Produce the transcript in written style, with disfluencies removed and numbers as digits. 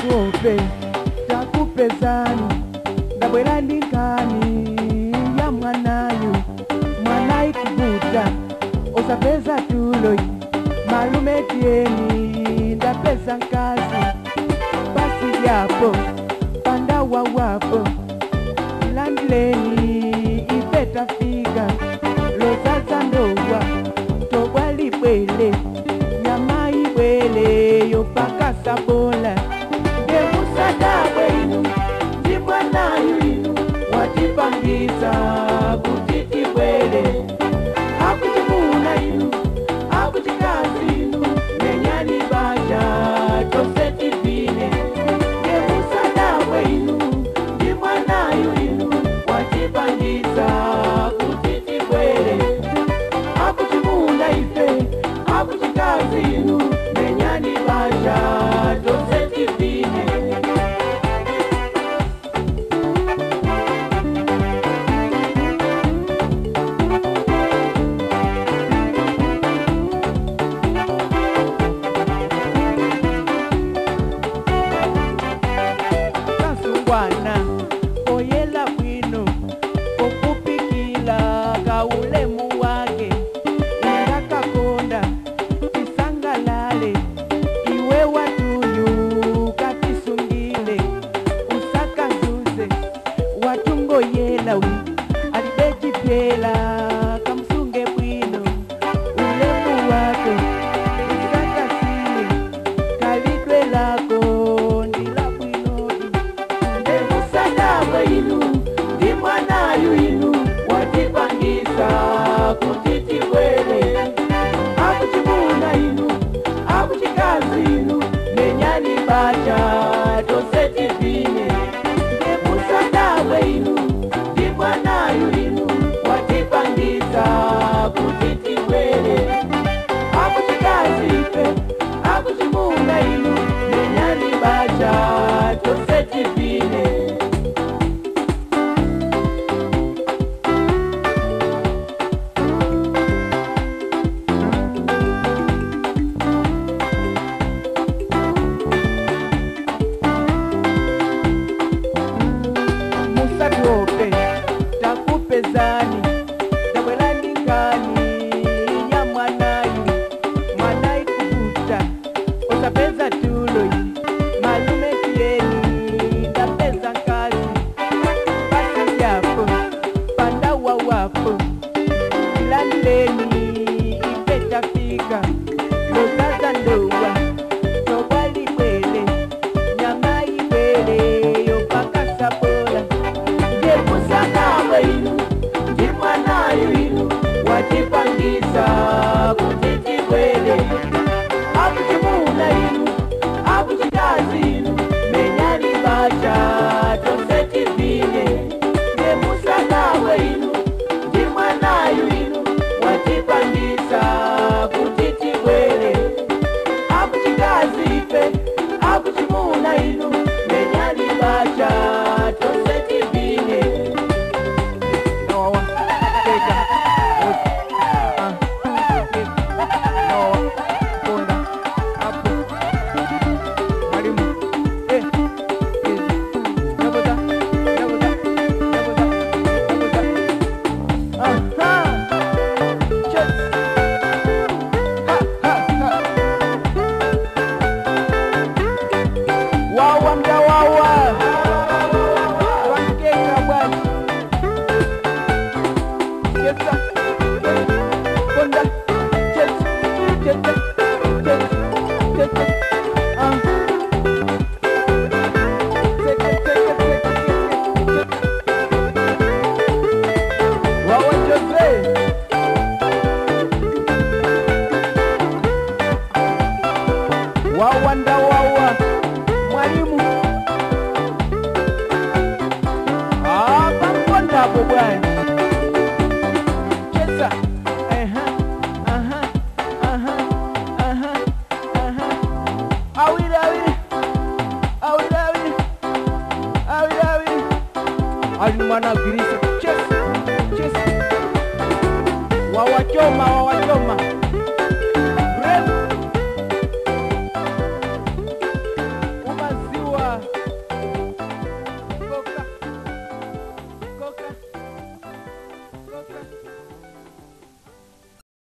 musatuope takupezani ndabwera ndikani ya mwanayu mwanayi kuvuta osapeza tuloyi malume tieni ndapeza nkazi basi yapo pandawa wapo landileni ipetafika lozaza ndowa tobwa libwele nyama ibwele yopaka sabola nge musadabwe inu ndi mwanayu inu watipangisa kuti tibwele akutimuna inu akutikazi inu menyani baja tose tivine nge musadabwe inu ndi mwanayu inu watipangisa kuti tibwele akutimuna ife akutikazi inu menyani baja tose tivine kasungwana oyela bwino okupikila kaulemu wake ingakakonda isangalale iwe watuyu kakisungile usakazuze watungo yelawi alibejipela kamsunge bwino ulemu wake isakasile kalidwe lako ndila bwinodi nde musadabwe inu ndi mwanayu inu watipangisa kuti tibwele akutimuna inu akutikazi inu menyani baja tose tivine nde musadabwe inu ndi mwanayu inu watipangisa kuti tibwele akutikazi ife akutimuna inu menyani baja tose tivine musatuope takupezani ndabwera ndingani ya mwanayu mwanayi kuvuta osapeza tuloyi malume tieni ndapeza nkazi basi yapo pandawa wapo landileni ipetafika lozaza ndowa tobwa libwele nyama ibwele yopaka sabola nge musadabwe inu ndi mwanayu inu watipangisa kuti tibwele akutimuna inu akutikazi inu menyani baja tose tivine nge musadabwe inu ndi mwanayu inu watipangisa kuti tibwele akutikazi ife akutimuna inu menyani baja tose tivine Noah, teka, Noah, konda, apo, mwalimu, naboda, aha, check, wawa mda wawa wankeka bwana kesa konda check check check check wawa Jose wawa nda wawa mwalimu pakonda hapo bwana cheza awili alimwana girisa cheza wawachoma